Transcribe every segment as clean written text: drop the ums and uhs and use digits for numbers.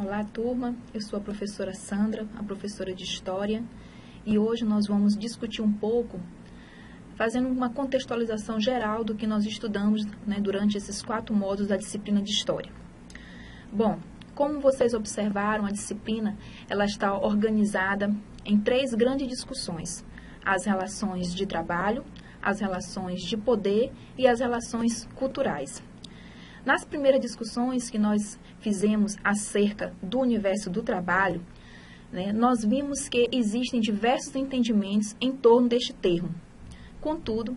Olá, turma. Eu sou a professora Sandra, a professora de História, e hoje nós vamos discutir um pouco, fazendo uma contextualização geral do que nós estudamos, durante esses 4 módulos da disciplina de História. Bom, como vocês observaram, a disciplina ela está organizada em 3 grandes discussões: as relações de trabalho, as relações de poder e as relações culturais. Nas primeiras discussões que nós fizemos acerca do universo do trabalho, nós vimos que existem diversos entendimentos em torno deste termo. Contudo,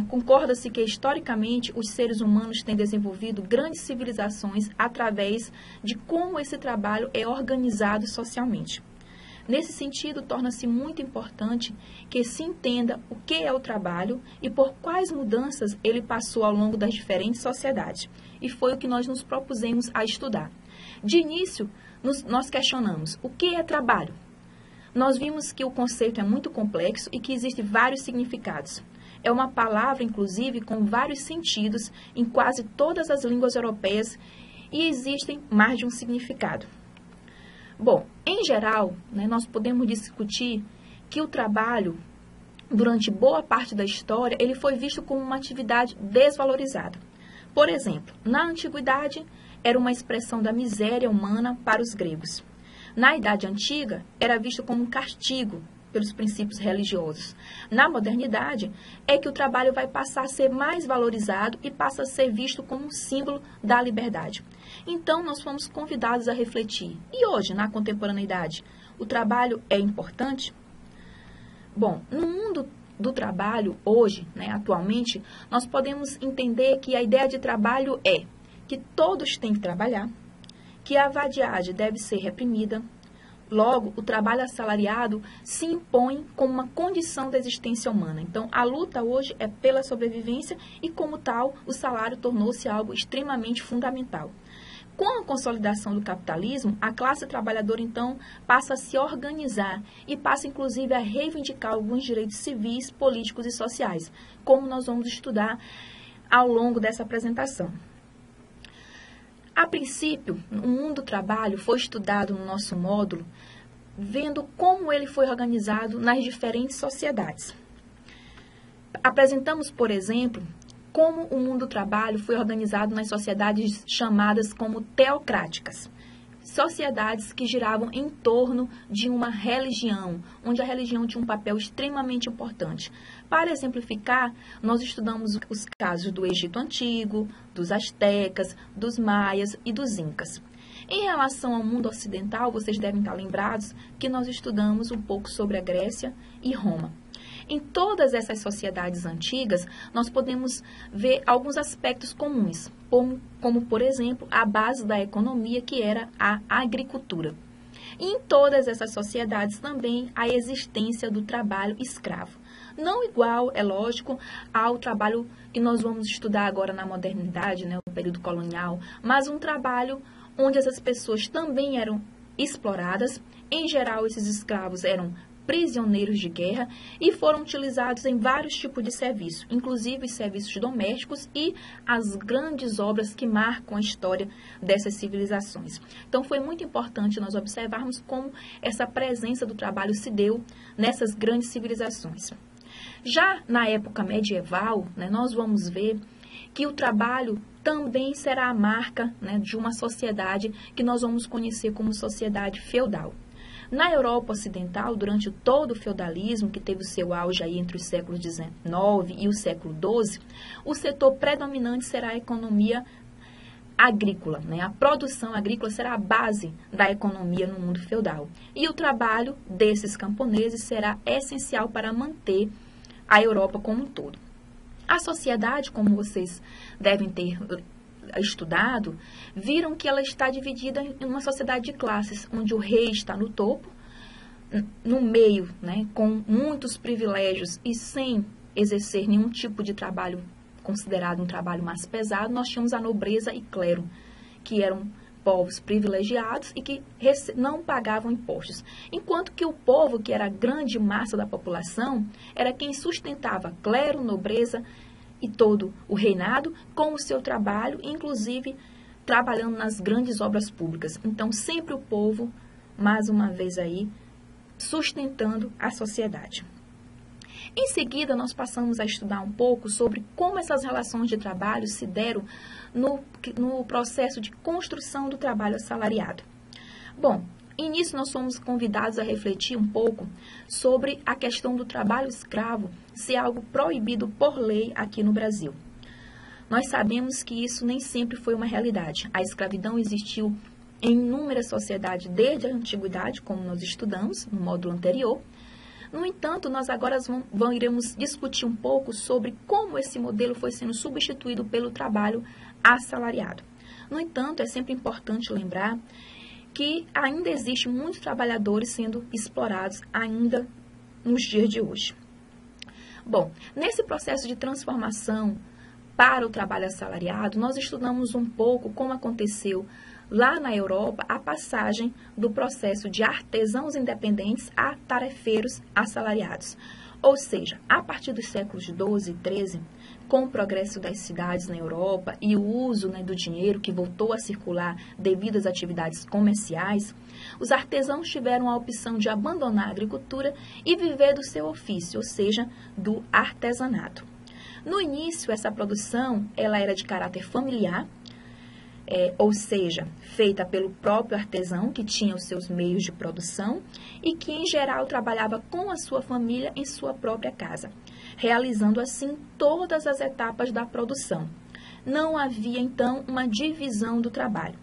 concorda-se que historicamente os seres humanos têm desenvolvido grandes civilizações através de como esse trabalho é organizado socialmente. Nesse sentido, torna-se muito importante que se entenda o que é o trabalho e por quais mudanças ele passou ao longo das diferentes sociedades. E foi o que nós nos propusemos a estudar. De início, nós questionamos o que é trabalho. Nós vimos que o conceito é muito complexo e que existem vários significados. É uma palavra, inclusive, com vários sentidos em quase todas as línguas europeias e existem mais de um significado. Bom, em geral, nós podemos discutir que o trabalho, durante boa parte da história, ele foi visto como uma atividade desvalorizada. Por exemplo, na antiguidade, era uma expressão da miséria humana para os gregos. Na Idade Antiga, era visto como um castigo pelos princípios religiosos. Na modernidade, é que o trabalho vai passar a ser mais valorizado e passa a ser visto como um símbolo da liberdade. Então, nós fomos convidados a refletir. E hoje, na contemporaneidade, o trabalho é importante? Bom, no mundo do trabalho, hoje, atualmente, nós podemos entender que a ideia de trabalho é que todos têm que trabalhar, que a vadiagem deve ser reprimida. Logo, o trabalho assalariado se impõe como uma condição da existência humana. Então, a luta hoje é pela sobrevivência e, como tal, o salário tornou-se algo extremamente fundamental. Com a consolidação do capitalismo, a classe trabalhadora, então, passa a se organizar e passa, inclusive, a reivindicar alguns direitos civis, políticos e sociais, como nós vamos estudar ao longo dessa apresentação. A princípio, o mundo do trabalho foi estudado no nosso módulo, vendo como ele foi organizado nas diferentes sociedades. Apresentamos, por exemplo, como o mundo do trabalho foi organizado nas sociedades chamadas como teocráticas. Sociedades que giravam em torno de uma religião, onde a religião tinha um papel extremamente importante. Para exemplificar, nós estudamos os casos do Egito Antigo, dos astecas, dos maias e dos incas. Em relação ao mundo ocidental, vocês devem estar lembrados que nós estudamos um pouco sobre a Grécia e Roma. Em todas essas sociedades antigas, nós podemos ver alguns aspectos comuns, como, por exemplo, a base da economia, que era a agricultura. E em todas essas sociedades também a existência do trabalho escravo. Não igual, é lógico, ao trabalho que nós vamos estudar agora na modernidade, o período colonial, mas um trabalho onde essas pessoas também eram exploradas. Em geral, esses escravos eram prisioneiros de guerra e foram utilizados em vários tipos de serviços, inclusive os serviços domésticos e as grandes obras que marcam a história dessas civilizações. Então, foi muito importante nós observarmos como essa presença do trabalho se deu nessas grandes civilizações. Já na época medieval, nós vamos ver que o trabalho também será a marca de uma sociedade que nós vamos conhecer como sociedade feudal. Na Europa Ocidental, durante todo o feudalismo, que teve o seu auge aí entre os séculos XIX e o século XII, o setor predominante será a economia agrícola. A produção agrícola será a base da economia no mundo feudal. E o trabalho desses camponeses será essencial para manter a Europa como um todo. A sociedade, como vocês devem ter estudado, viram que ela está dividida em uma sociedade de classes, onde o rei está no topo, no meio, com muitos privilégios e sem exercer nenhum tipo de trabalho considerado um trabalho mais pesado. Nós tínhamos a nobreza e clero, que eram povos privilegiados e que não pagavam impostos. Enquanto que o povo, que era a grande massa da população, era quem sustentava clero, nobreza e todo o reinado com o seu trabalho, inclusive trabalhando nas grandes obras públicas. Então, sempre o povo, mais uma vez aí, sustentando a sociedade. Em seguida, nós passamos a estudar um pouco sobre como essas relações de trabalho se deram no processo de construção do trabalho assalariado. Bom, nisso nós fomos convidados a refletir um pouco sobre a questão do trabalho escravo ser algo proibido por lei aqui no Brasil. Nós sabemos que isso nem sempre foi uma realidade. A escravidão existiu em inúmeras sociedades desde a antiguidade, como nós estudamos no módulo anterior. No entanto, nós agora iremos discutir um pouco sobre como esse modelo foi sendo substituído pelo trabalho assalariado. No entanto, é sempre importante lembrar que ainda existe muitos trabalhadores sendo explorados ainda nos dias de hoje. Bom, nesse processo de transformação para o trabalho assalariado, nós estudamos um pouco como aconteceu lá na Europa a passagem do processo de artesãos independentes a tarefeiros assalariados. Ou seja, a partir dos séculos XII e XIII, com o progresso das cidades na Europa e o uso do dinheiro que voltou a circular devido às atividades comerciais, os artesãos tiveram a opção de abandonar a agricultura e viver do seu ofício, ou seja, do artesanato. No início, essa produção ela era de caráter familiar, ou seja, feita pelo próprio artesão, que tinha os seus meios de produção e que, em geral, trabalhava com a sua família em sua própria casa, realizando, assim, todas as etapas da produção. Não havia, então, uma divisão do trabalho.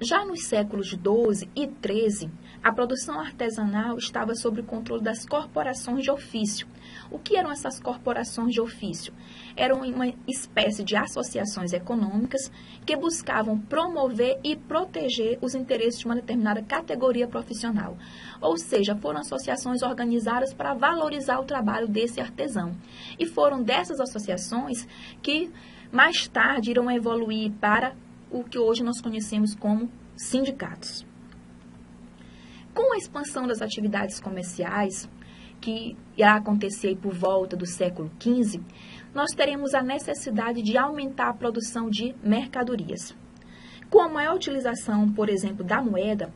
Já nos séculos XII e XIII, a produção artesanal estava sob o controle das corporações de ofício. O que eram essas corporações de ofício? Eram uma espécie de associações econômicas que buscavam promover e proteger os interesses de uma determinada categoria profissional. Ou seja, foram associações organizadas para valorizar o trabalho desse artesão. E foram dessas associações que mais tarde irão evoluir para o que hoje nós conhecemos como sindicatos. Com a expansão das atividades comerciais, que irá acontecer por volta do século XV, nós teremos a necessidade de aumentar a produção de mercadorias. Com a maior utilização, por exemplo, da moeda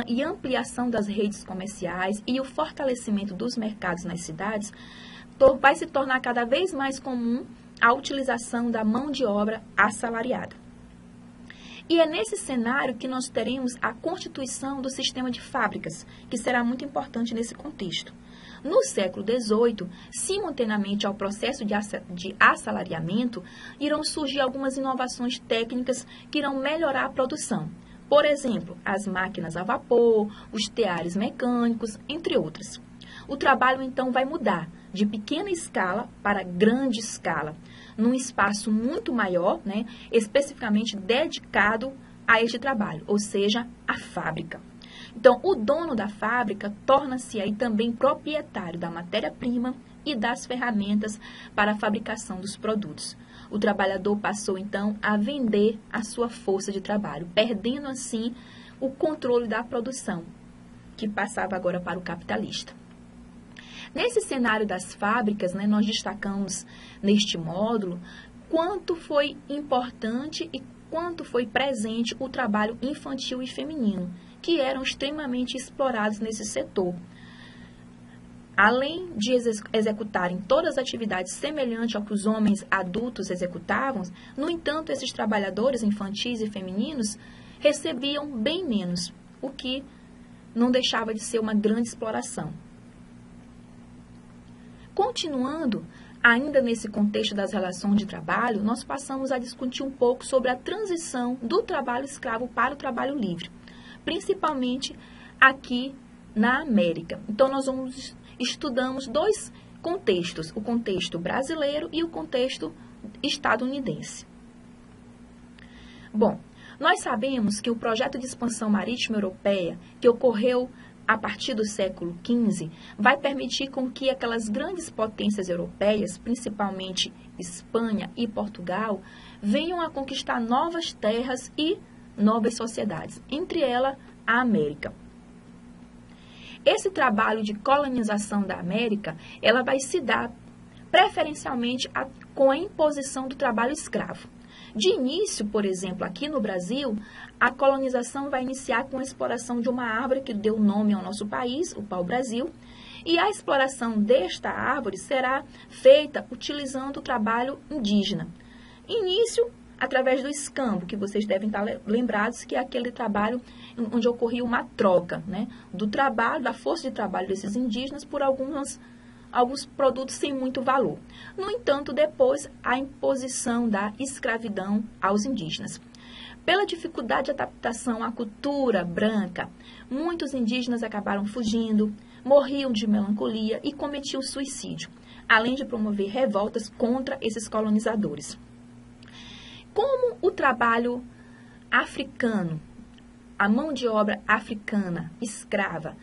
e ampliação das redes comerciais e o fortalecimento dos mercados nas cidades, vai se tornar cada vez mais comum a utilização da mão de obra assalariada. E é nesse cenário que nós teremos a constituição do sistema de fábricas, que será muito importante nesse contexto. No século XVIII, simultaneamente ao processo de assalariamento, irão surgir algumas inovações técnicas que irão melhorar a produção. Por exemplo, as máquinas a vapor, os teares mecânicos, entre outras. O trabalho, então, vai mudar de pequena escala para grande escala, num espaço muito maior, especificamente dedicado a este trabalho, ou seja, a fábrica. Então, o dono da fábrica torna-se aí também proprietário da matéria-prima e das ferramentas para a fabricação dos produtos. O trabalhador passou, então, a vender a sua força de trabalho, perdendo, assim, o controle da produção, que passava agora para o capitalista. Nesse cenário das fábricas, nós destacamos neste módulo quanto foi importante e quanto foi presente o trabalho infantil e feminino, que eram extremamente explorados nesse setor. Além de executarem todas as atividades semelhantes ao que os homens adultos executavam, no entanto, esses trabalhadores infantis e femininos recebiam bem menos, o que não deixava de ser uma grande exploração. Continuando, ainda nesse contexto das relações de trabalho, nós passamos a discutir um pouco sobre a transição do trabalho escravo para o trabalho livre, principalmente aqui na América. Então, nós estudamos dois contextos, o contexto brasileiro e o contexto estadunidense. Bom, nós sabemos que o projeto de expansão marítima europeia, que ocorreu a partir do século XV, vai permitir com que aquelas grandes potências europeias, principalmente Espanha e Portugal, venham a conquistar novas terras e novas sociedades, entre elas a América. Esse trabalho de colonização da América, ela vai se dar preferencialmente com a imposição do trabalho escravo. De início, por exemplo, aqui no Brasil, a colonização vai iniciar com a exploração de uma árvore que deu nome ao nosso país, o pau-brasil, e a exploração desta árvore será feita utilizando o trabalho indígena. Início, através do escambo, que vocês devem estar lembrados que é aquele trabalho onde ocorria uma troca, né, do trabalho, da força de trabalho desses indígenas por alguns produtos sem muito valor. No entanto, depois, a imposição da escravidão aos indígenas. Pela dificuldade de adaptação à cultura branca, muitos indígenas acabaram fugindo, morriam de melancolia e cometiam suicídio, além de promover revoltas contra esses colonizadores. Como o trabalho africano, a mão de obra africana, escrava,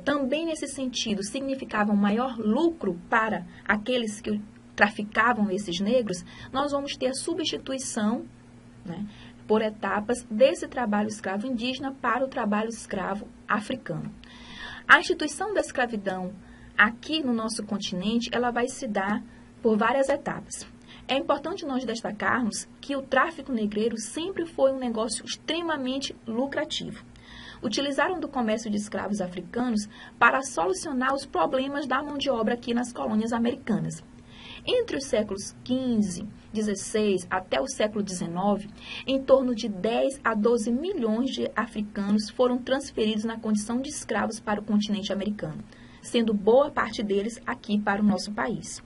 também nesse sentido significava um maior lucro para aqueles que traficavam esses negros, nós vamos ter a substituição, né, por etapas desse trabalho escravo indígena para o trabalho escravo africano. A instituição da escravidão aqui no nosso continente, ela vai se dar por várias etapas. É importante nós destacarmos que o tráfico negreiro sempre foi um negócio extremamente lucrativo. Utilizaram do comércio de escravos africanos para solucionar os problemas da mão de obra aqui nas colônias americanas. Entre os séculos XV, XVI até o século XIX, em torno de 10 a 12 milhões de africanos foram transferidos na condição de escravos para o continente americano, sendo boa parte deles aqui para o nosso país.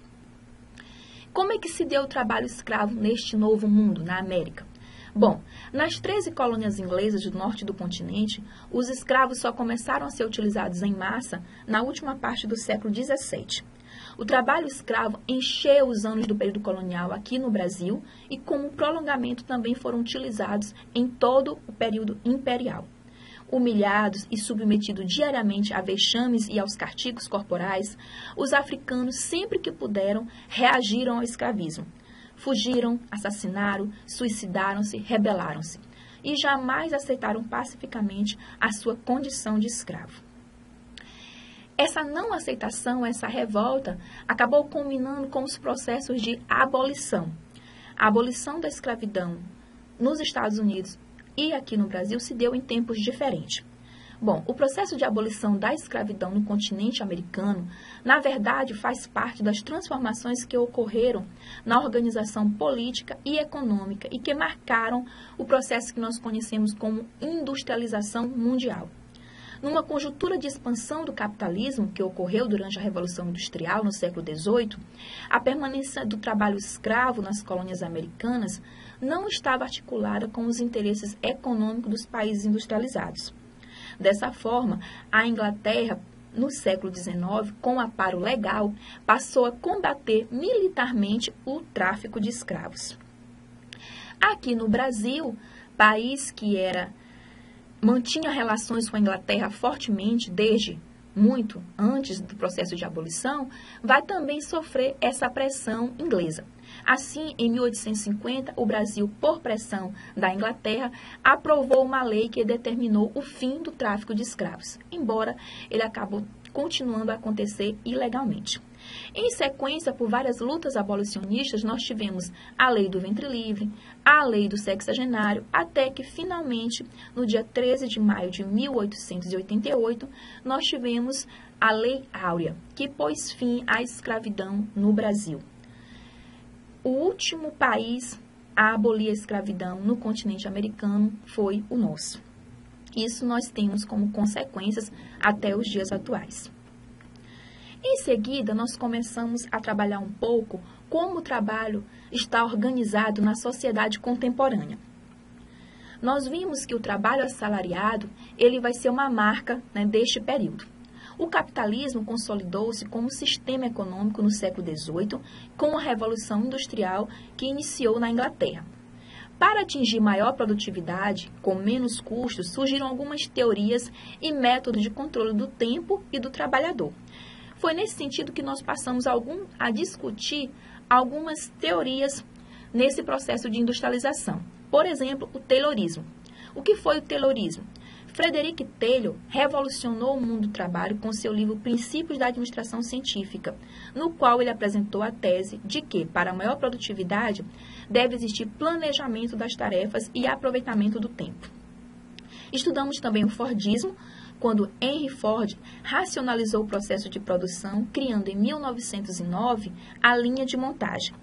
Como é que se deu o trabalho escravo neste novo mundo, na América? Bom, nas 13 colônias inglesas do norte do continente, os escravos só começaram a ser utilizados em massa na última parte do século XVII. O trabalho escravo encheu os anos do período colonial aqui no Brasil e como prolongamento também foram utilizados em todo o período imperial. Humilhados e submetidos diariamente a vexames e aos castigos corporais, os africanos, sempre que puderam, reagiram ao escravismo. Fugiram, assassinaram, suicidaram-se, rebelaram-se e jamais aceitaram pacificamente a sua condição de escravo. Essa não aceitação, essa revolta, acabou culminando com os processos de abolição. A abolição da escravidão nos Estados Unidos e aqui no Brasil se deu em tempos diferentes. Bom, o processo de abolição da escravidão no continente americano, na verdade, faz parte das transformações que ocorreram na organização política e econômica e que marcaram o processo que nós conhecemos como industrialização mundial. Numa conjuntura de expansão do capitalismo que ocorreu durante a Revolução Industrial no século XVIII, a permanência do trabalho escravo nas colônias americanas não estava articulada com os interesses econômicos dos países industrializados. Dessa forma, a Inglaterra, no século XIX, com o amparo legal, passou a combater militarmente o tráfico de escravos. Aqui no Brasil, país que mantinha relações com a Inglaterra fortemente desde muito antes do processo de abolição, vai também sofrer essa pressão inglesa. Assim, em 1850, o Brasil, por pressão da Inglaterra, aprovou uma lei que determinou o fim do tráfico de escravos, embora ele acabou continuando a acontecer ilegalmente. Em sequência, por várias lutas abolicionistas, nós tivemos a lei do ventre livre, a lei do sexagenário, até que, finalmente, no dia 13 de maio de 1888, nós tivemos a Lei Áurea, que pôs fim à escravidão no Brasil. O último país a abolir a escravidão no continente americano foi o nosso. Isso nós temos como consequências até os dias atuais. Em seguida, nós começamos a trabalhar um pouco como o trabalho está organizado na sociedade contemporânea. Nós vimos que o trabalho assalariado ele vai ser uma marca, né, deste período. O capitalismo consolidou-se como sistema econômico no século XVIII, com a Revolução Industrial que iniciou na Inglaterra. Para atingir maior produtividade, com menos custos, surgiram algumas teorias e métodos de controle do tempo e do trabalhador. Foi nesse sentido que nós passamos a discutir algumas teorias nesse processo de industrialização. Por exemplo, o Taylorismo. O que foi o Taylorismo? Frederick Taylor revolucionou o mundo do trabalho com seu livro Princípios da Administração Científica, no qual ele apresentou a tese de que, para a maior produtividade, deve existir planejamento das tarefas e aproveitamento do tempo. Estudamos também o Fordismo, quando Henry Ford racionalizou o processo de produção, criando em 1909 a linha de montagem.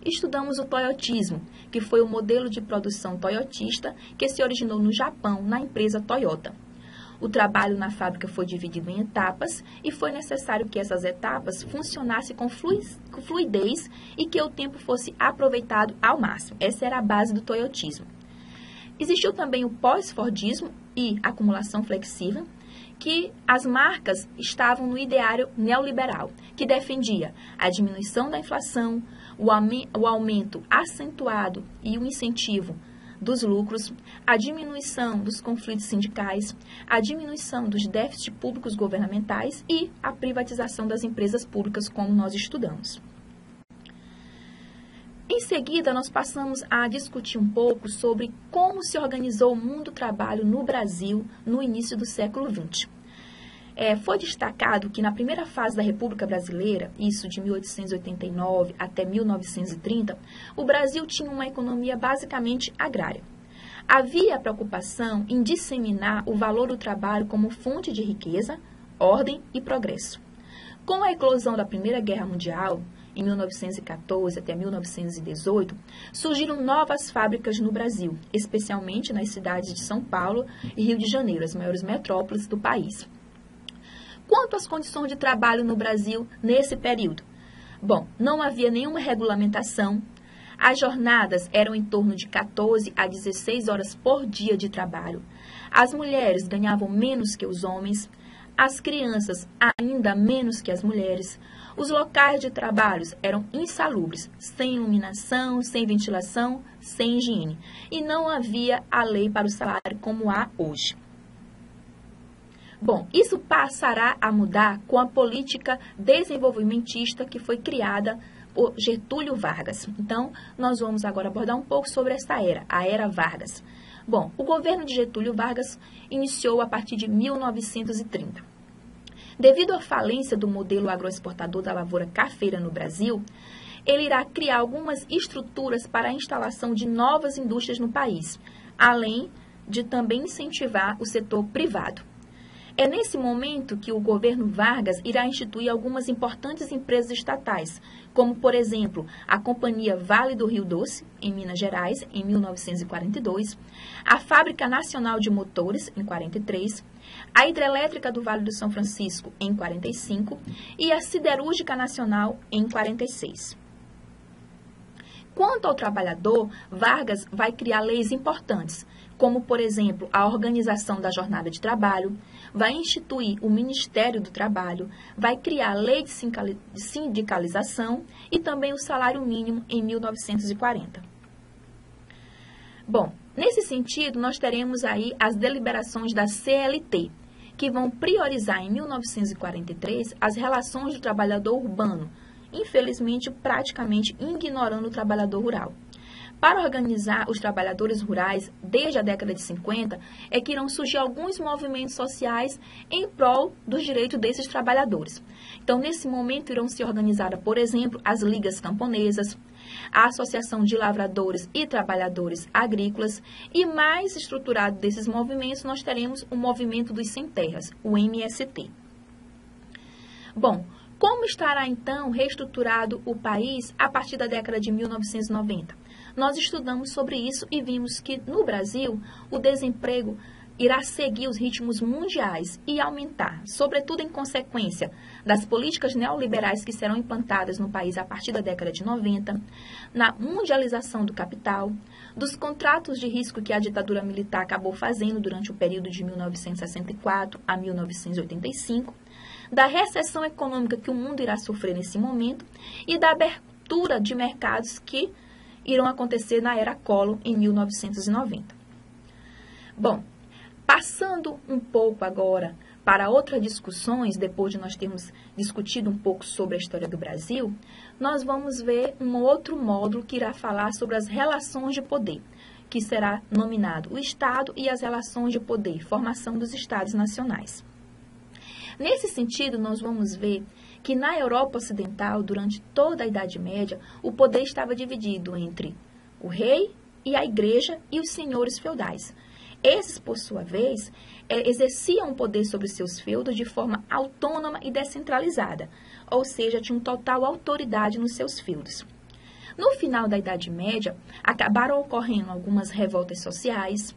Estudamos o Toyotismo, que foi o modelo de produção toyotista que se originou no Japão, na empresa Toyota. O trabalho na fábrica foi dividido em etapas e foi necessário que essas etapas funcionassem com fluidez e que o tempo fosse aproveitado ao máximo. Essa era a base do Toyotismo. Existiu também o pós-Fordismo e acumulação flexível, que as marcas estavam no ideário neoliberal, que defendia a diminuição da inflação, o aumento acentuado e o incentivo dos lucros, a diminuição dos conflitos sindicais, a diminuição dos déficits públicos governamentais e a privatização das empresas públicas, como nós estudamos. Em seguida, nós passamos a discutir um pouco sobre como se organizou o mundo do trabalho no Brasil no início do século XX. Foi destacado que na primeira fase da República Brasileira, isso de 1889 até 1930, o Brasil tinha uma economia basicamente agrária. Havia preocupação em disseminar o valor do trabalho como fonte de riqueza, ordem e progresso. Com a eclosão da Primeira Guerra Mundial, em 1914 até 1918, surgiram novas fábricas no Brasil, especialmente nas cidades de São Paulo e Rio de Janeiro, as maiores metrópoles do país. Quanto às condições de trabalho no Brasil nesse período? Bom, não havia nenhuma regulamentação. As jornadas eram em torno de 14 a 16 horas por dia de trabalho. As mulheres ganhavam menos que os homens. As crianças ainda menos que as mulheres. Os locais de trabalho eram insalubres, sem iluminação, sem ventilação, sem higiene. E não havia a lei para o salário como há hoje. Bom, isso passará a mudar com a política desenvolvimentista que foi criada por Getúlio Vargas. Então, nós vamos agora abordar um pouco sobre esta era, a Era Vargas. Bom, o governo de Getúlio Vargas iniciou a partir de 1930. Devido à falência do modelo agroexportador da lavoura cafeira no Brasil, ele irá criar algumas estruturas para a instalação de novas indústrias no país, além de também incentivar o setor privado. É nesse momento que o governo Vargas irá instituir algumas importantes empresas estatais, como, por exemplo, a Companhia Vale do Rio Doce, em Minas Gerais, em 1942, a Fábrica Nacional de Motores, em 43, a Hidrelétrica do Vale do São Francisco, em 45, e a Siderúrgica Nacional, em 46. Quanto ao trabalhador, Vargas vai criar leis importantes, como, por exemplo, a organização da jornada de trabalho, vai instituir o Ministério do Trabalho, vai criar a lei de sindicalização e também o salário mínimo em 1940. Bom, nesse sentido, nós teremos aí as deliberações da CLT, que vão priorizar em 1943 as relações do trabalhador urbano, infelizmente praticamente ignorando o trabalhador rural. Para organizar os trabalhadores rurais desde a década de 50, é que irão surgir alguns movimentos sociais em prol dos direitos desses trabalhadores. Então, nesse momento, irão se organizar, por exemplo, as ligas camponesas, a Associação de Lavradores e Trabalhadores Agrícolas, e mais estruturado desses movimentos, nós teremos o Movimento dos Sem Terras, o MST. Bom, como estará, então, reestruturado o país a partir da década de 1990? Nós estudamos sobre isso e vimos que, no Brasil, o desemprego irá seguir os ritmos mundiais e aumentar, sobretudo em consequência das políticas neoliberais que serão implantadas no país a partir da década de 90, na mundialização do capital, dos contratos de risco que a ditadura militar acabou fazendo durante o período de 1964 a 1985, da recessão econômica que o mundo irá sofrer nesse momento e da abertura de mercados que irão acontecer na era Collor em 1990. Bom, passando um pouco agora para outras discussões, depois de nós termos discutido um pouco sobre a história do Brasil, nós vamos ver um outro módulo que irá falar sobre as relações de poder, que será nominado o Estado e as relações de poder, formação dos Estados nacionais. Nesse sentido, nós vamos ver que na Europa Ocidental, durante toda a Idade Média, o poder estava dividido entre o rei e a igreja e os senhores feudais. Esses, por sua vez, exerciam poder sobre seus feudos de forma autônoma e descentralizada, ou seja, tinham total autoridade nos seus feudos. No final da Idade Média, acabaram ocorrendo algumas revoltas sociais,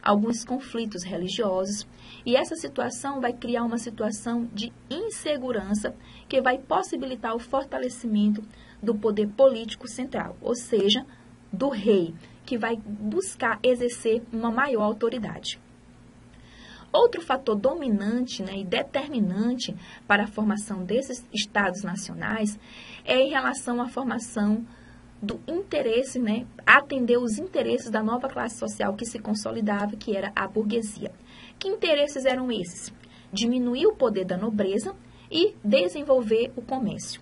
alguns conflitos religiosos, e essa situação vai criar uma situação de insegurança que vai possibilitar o fortalecimento do poder político central, ou seja, do rei, que vai buscar exercer uma maior autoridade. Outro fator dominante, e determinante para a formação desses estados nacionais é em relação à formação do interesse, atender os interesses da nova classe social que se consolidava, que era a burguesia. Que interesses eram esses? Diminuir o poder da nobreza e desenvolver o comércio.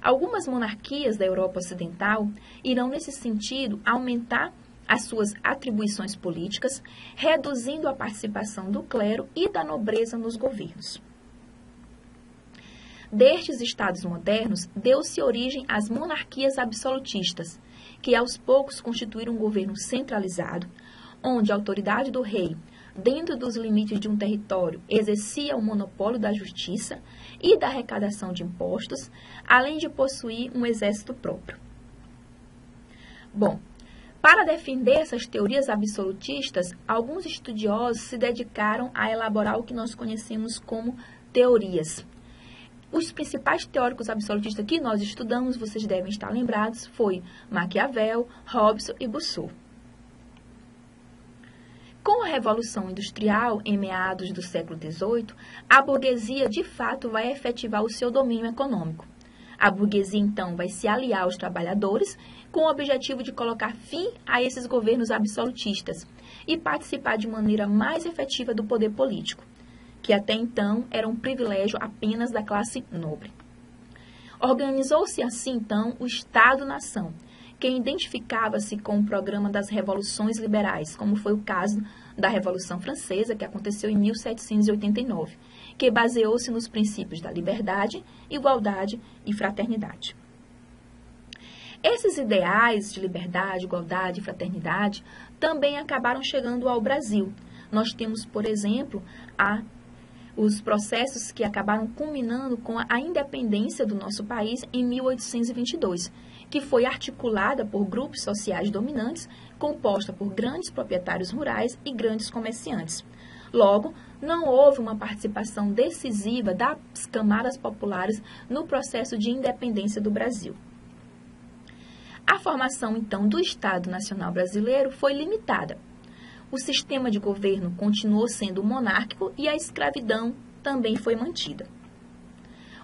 Algumas monarquias da Europa Ocidental irão, nesse sentido, aumentar as suas atribuições políticas, reduzindo a participação do clero e da nobreza nos governos. Destes estados modernos, deu-se origem às monarquias absolutistas, que aos poucos constituíram um governo centralizado, onde a autoridade do rei, dentro dos limites de um território, exercia o monopólio da justiça e da arrecadação de impostos, além de possuir um exército próprio. Bom, para defender essas teorias absolutistas, alguns estudiosos se dedicaram a elaborar o que nós conhecemos como teorias. Os principais teóricos absolutistas que nós estudamos, vocês devem estar lembrados, foi Maquiavel, Robson e Rousseau. Com a Revolução Industrial, em meados do século XVIII, a burguesia, de fato, vai efetivar o seu domínio econômico. A burguesia, então, vai se aliar aos trabalhadores com o objetivo de colocar fim a esses governos absolutistas e participar de maneira mais efetiva do poder político, que até então era um privilégio apenas da classe nobre. Organizou-se assim, então, o Estado-nação, que identificava-se com o programa das revoluções liberais, como foi o caso da Revolução Francesa, que aconteceu em 1789, que baseou-se nos princípios da liberdade, igualdade e fraternidade. Esses ideais de liberdade, igualdade e fraternidade também acabaram chegando ao Brasil. Nós temos, por exemplo, os processos que acabaram culminando com a independência do nosso país em 1822, que foi articulada por grupos sociais dominantes, composta por grandes proprietários rurais e grandes comerciantes. Logo, não houve uma participação decisiva das camadas populares no processo de independência do Brasil. A formação, então, do Estado Nacional Brasileiro foi limitada. O sistema de governo continuou sendo monárquico e a escravidão também foi mantida.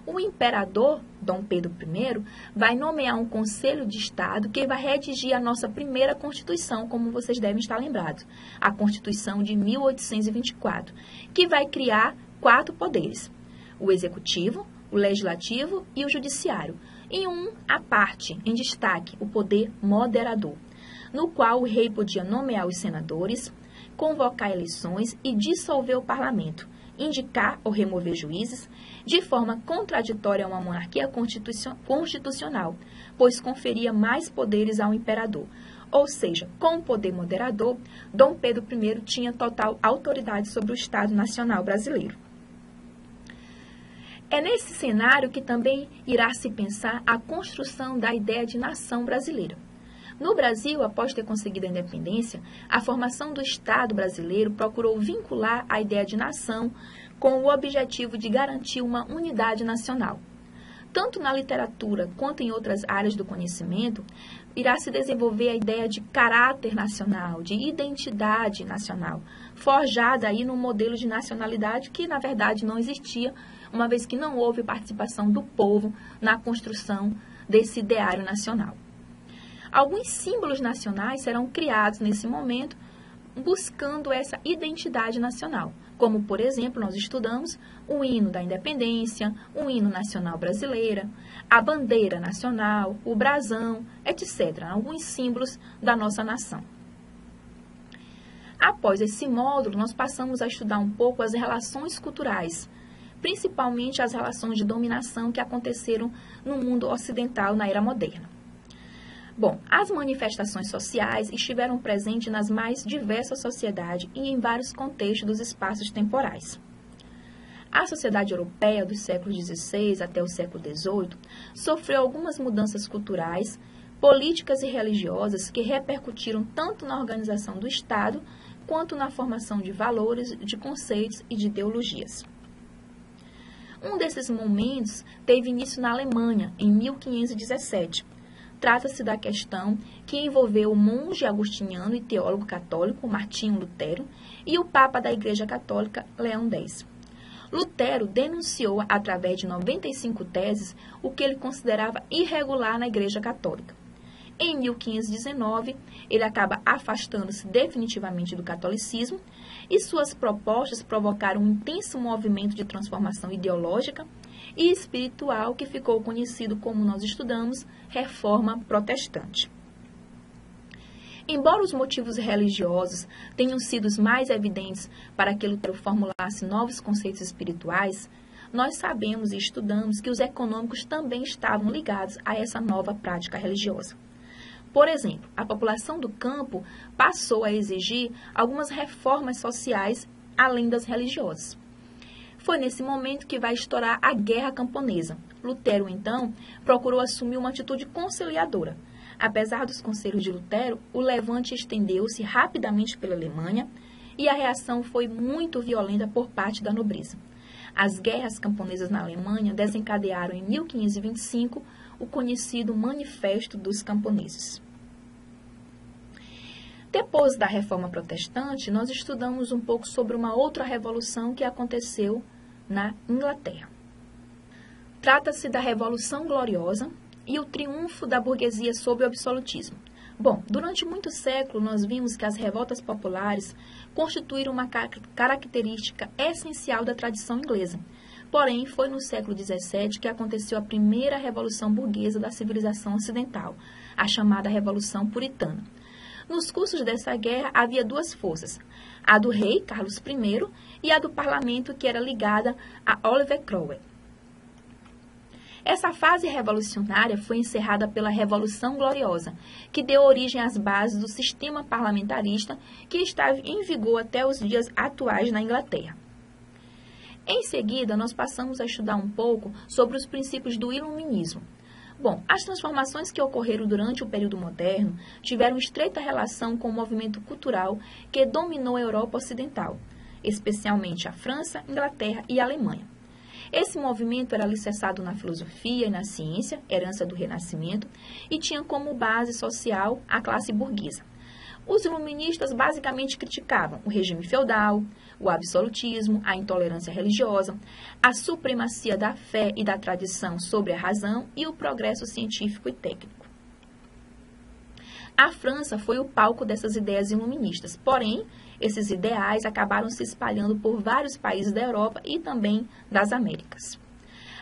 O imperador, Dom Pedro I, vai nomear um Conselho de Estado que vai redigir a nossa primeira Constituição, como vocês devem estar lembrados, a Constituição de 1824, que vai criar 4 poderes: o Executivo, o Legislativo e o Judiciário, e à parte, em destaque, o poder moderador, no qual o rei podia nomear os senadores, convocar eleições e dissolver o parlamento, indicar ou remover juízes, de forma contraditória a uma monarquia constitucional, pois conferia mais poderes ao imperador. Ou seja, com o poder moderador, Dom Pedro I tinha total autoridade sobre o Estado Nacional Brasileiro. É nesse cenário que também irá se pensar a construção da ideia de nação brasileira. No Brasil, após ter conseguido a independência, a formação do Estado brasileiro procurou vincular a ideia de nação com o objetivo de garantir uma unidade nacional. Tanto na literatura quanto em outras áreas do conhecimento, irá se desenvolver a ideia de caráter nacional, de identidade nacional, forjada aí num modelo de nacionalidade que, na verdade, não existia, uma vez que não houve participação do povo na construção desse ideário nacional. Alguns símbolos nacionais serão criados nesse momento, buscando essa identidade nacional, como, por exemplo, nós estudamos o hino da independência, o hino nacional brasileiro, a bandeira nacional, o brasão, etc., alguns símbolos da nossa nação. Após esse módulo, nós passamos a estudar um pouco as relações culturais, principalmente as relações de dominação que aconteceram no mundo ocidental na era moderna. Bom, as manifestações sociais estiveram presentes nas mais diversas sociedades e em vários contextos dos espaços temporais. A sociedade europeia dos séculos XVI até o século XVIII sofreu algumas mudanças culturais, políticas e religiosas que repercutiram tanto na organização do Estado quanto na formação de valores, de conceitos e de ideologias. Um desses momentos teve início na Alemanha, em 1517. Trata-se da questão que envolveu o monge agostiniano e teólogo católico Martinho Lutero e o Papa da Igreja Católica Leão X. Lutero denunciou, através de 95 teses, o que ele considerava irregular na Igreja Católica. Em 1519, ele acaba afastando-se definitivamente do catolicismo e suas propostas provocaram um intenso movimento de transformação ideológica e espiritual que ficou conhecido como nós estudamos, Reforma Protestante. Embora os motivos religiosos tenham sido os mais evidentes para que Lutero formulasse novos conceitos espirituais, nós sabemos e estudamos que os econômicos também estavam ligados a essa nova prática religiosa. Por exemplo, a população do campo passou a exigir algumas reformas sociais além das religiosas. Foi nesse momento que vai estourar a Guerra Camponesa. Lutero, então, procurou assumir uma atitude conciliadora. Apesar dos conselhos de Lutero, o levante estendeu-se rapidamente pela Alemanha e a reação foi muito violenta por parte da nobreza. As guerras camponesas na Alemanha desencadearam em 1525 o conhecido Manifesto dos Camponeses. Depois da Reforma Protestante, nós estudamos um pouco sobre uma outra revolução que aconteceu na Inglaterra. Trata-se da Revolução Gloriosa e o triunfo da burguesia sobre o absolutismo. Bom, durante muitos séculos nós vimos que as revoltas populares constituíram uma característica essencial da tradição inglesa. Porém, foi no século XVII que aconteceu a primeira revolução burguesa da civilização ocidental, a chamada Revolução Puritana. Nos cursos dessa guerra havia duas forças, a do rei Carlos I e a do parlamento, que era ligada a Oliver Cromwell. Essa fase revolucionária foi encerrada pela Revolução Gloriosa, que deu origem às bases do sistema parlamentarista que estava em vigor até os dias atuais na Inglaterra. Em seguida, nós passamos a estudar um pouco sobre os princípios do iluminismo. Bom, as transformações que ocorreram durante o período moderno tiveram estreita relação com o movimento cultural que dominou a Europa Ocidental, especialmente a França, Inglaterra e a Alemanha. Esse movimento era alicerçado na filosofia e na ciência, herança do Renascimento, e tinha como base social a classe burguesa. Os iluministas basicamente criticavam o regime feudal, o absolutismo, a intolerância religiosa, a supremacia da fé e da tradição sobre a razão e o progresso científico e técnico. A França foi o palco dessas ideias iluministas, porém, esses ideais acabaram se espalhando por vários países da Europa e também das Américas.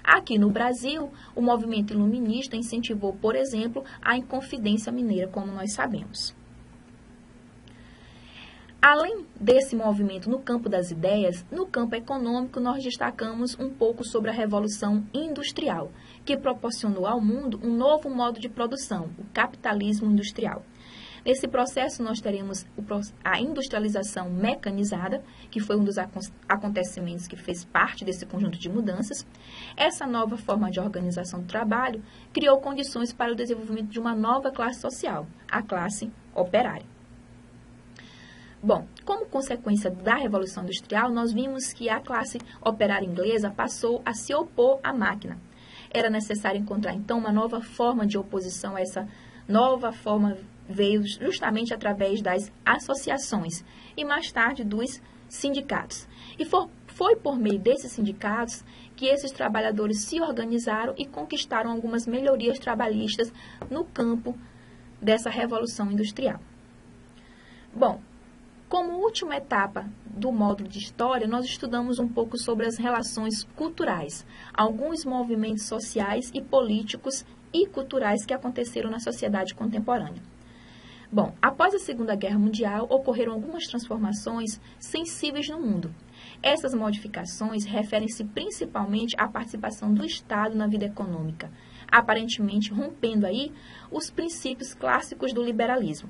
Aqui no Brasil, o movimento iluminista incentivou, por exemplo, a Inconfidência Mineira, como nós sabemos. Além desse movimento no campo das ideias, no campo econômico nós destacamos um pouco sobre a Revolução Industrial, que proporcionou ao mundo um novo modo de produção, o capitalismo industrial. Nesse processo nós teremos a industrialização mecanizada, que foi um dos acontecimentos que fez parte desse conjunto de mudanças. Essa nova forma de organização do trabalho criou condições para o desenvolvimento de uma nova classe social, a classe operária. Bom, como consequência da Revolução Industrial, nós vimos que a classe operária inglesa passou a se opor à máquina. Era necessário encontrar, então, uma nova forma de oposição. Essa nova forma veio justamente através das associações e, mais tarde, dos sindicatos. E foi por meio desses sindicatos que esses trabalhadores se organizaram e conquistaram algumas melhorias trabalhistas no campo dessa Revolução Industrial. Bom, como última etapa do módulo de História, nós estudamos um pouco sobre as relações culturais, alguns movimentos sociais e políticos e culturais que aconteceram na sociedade contemporânea. Bom, após a Segunda Guerra Mundial, ocorreram algumas transformações sensíveis no mundo. Essas modificações referem-se principalmente à participação do Estado na vida econômica, aparentemente rompendo aí os princípios clássicos do liberalismo.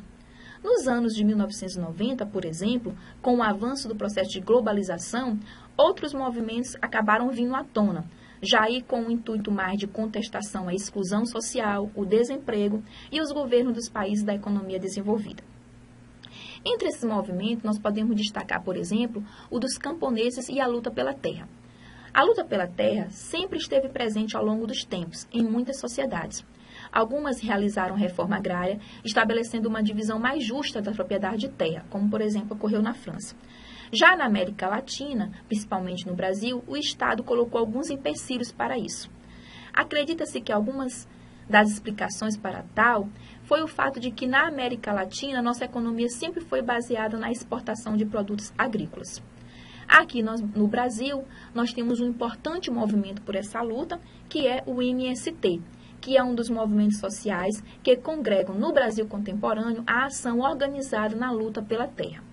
Nos anos de 1990, por exemplo, com o avanço do processo de globalização, outros movimentos acabaram vindo à tona, já aí com o intuito mais de contestação à exclusão social, o desemprego e os governos dos países da economia desenvolvida. Entre esses movimentos, nós podemos destacar, por exemplo, o dos camponeses e a luta pela terra. A luta pela terra sempre esteve presente ao longo dos tempos, em muitas sociedades. Algumas realizaram reforma agrária, estabelecendo uma divisão mais justa da propriedade de terra, como, por exemplo, ocorreu na França. Já na América Latina, principalmente no Brasil, o Estado colocou alguns empecilhos para isso. Acredita-se que algumas das explicações para tal foi o fato de que na América Latina nossa economia sempre foi baseada na exportação de produtos agrícolas. Aqui no Brasil, nós temos um importante movimento por essa luta, que é o MST, que é um dos movimentos sociais que congregam no Brasil contemporâneo a ação organizada na luta pela terra.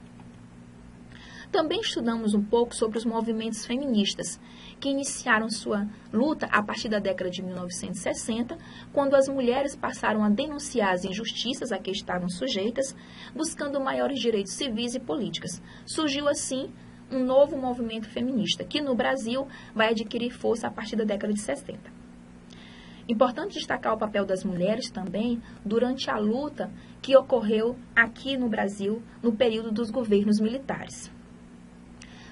Também estudamos um pouco sobre os movimentos feministas, que iniciaram sua luta a partir da década de 1960, quando as mulheres passaram a denunciar as injustiças a que estavam sujeitas, buscando maiores direitos civis e políticos. Surgiu, assim, um novo movimento feminista, que no Brasil vai adquirir força a partir da década de 60. Importante destacar o papel das mulheres também durante a luta que ocorreu aqui no Brasil no período dos governos militares.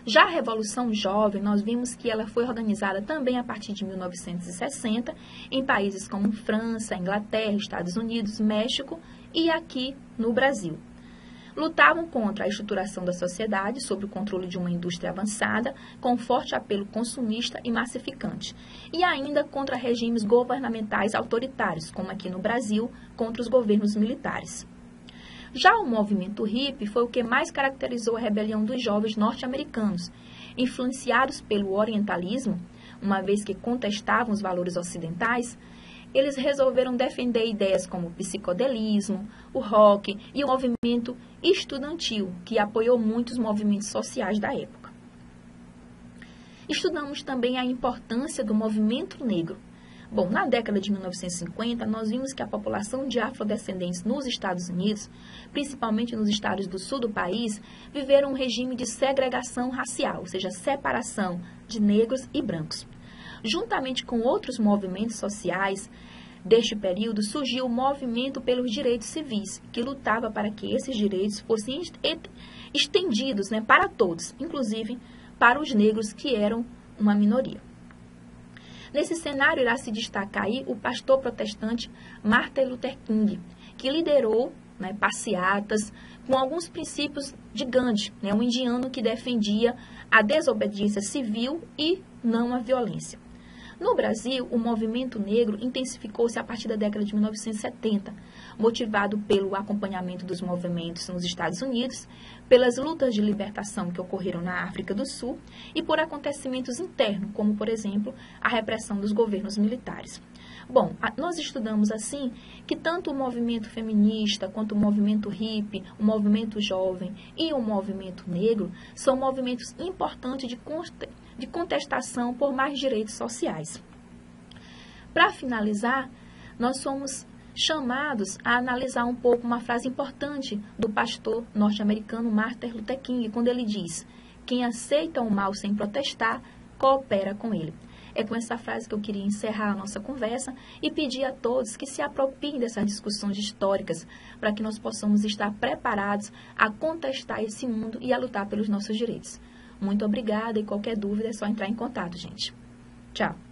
Já a Revolução Jovem, nós vimos que ela foi organizada também a partir de 1960 em países como França, Inglaterra, Estados Unidos, México e aqui no Brasil. Lutavam contra a estruturação da sociedade sob o controle de uma indústria avançada, com forte apelo consumista e massificante, e ainda contra regimes governamentais autoritários, como aqui no Brasil, contra os governos militares. Já o movimento hippie foi o que mais caracterizou a rebelião dos jovens norte-americanos, influenciados pelo orientalismo, uma vez que contestavam os valores ocidentais. Eles resolveram defender ideias como o psicodelismo, o rock e o movimento estudantil, que apoiou muitos movimentos sociais da época. Estudamos também a importância do movimento negro. Bom, na década de 1950, nós vimos que a população de afrodescendentes nos Estados Unidos, principalmente nos estados do sul do país, viveram um regime de segregação racial, ou seja, separação de negros e brancos. Juntamente com outros movimentos sociais deste período, surgiu o movimento pelos direitos civis, que lutava para que esses direitos fossem estendidos, para todos, inclusive para os negros, que eram uma minoria. Nesse cenário, irá se destacar aí o pastor protestante Martin Luther King, que liderou passeatas com alguns princípios de Gandhi, um indiano que defendia a desobediência civil e não a violência. No Brasil, o movimento negro intensificou-se a partir da década de 1970, motivado pelo acompanhamento dos movimentos nos Estados Unidos, pelas lutas de libertação que ocorreram na África do Sul e por acontecimentos internos, como, por exemplo, a repressão dos governos militares. Bom, nós estudamos assim que tanto o movimento feminista quanto o movimento hippie, o movimento jovem e o movimento negro são movimentos importantes de contestação por mais direitos sociais. Para finalizar, nós somos chamados a analisar um pouco uma frase importante do pastor norte-americano Martin Luther King, quando ele diz: "Quem aceita o mal sem protestar, coopera com ele." É com essa frase que eu queria encerrar a nossa conversa e pedir a todos que se apropriem dessas discussões históricas para que nós possamos estar preparados a contestar esse mundo e a lutar pelos nossos direitos. Muito obrigada e qualquer dúvida é só entrar em contato, gente. Tchau!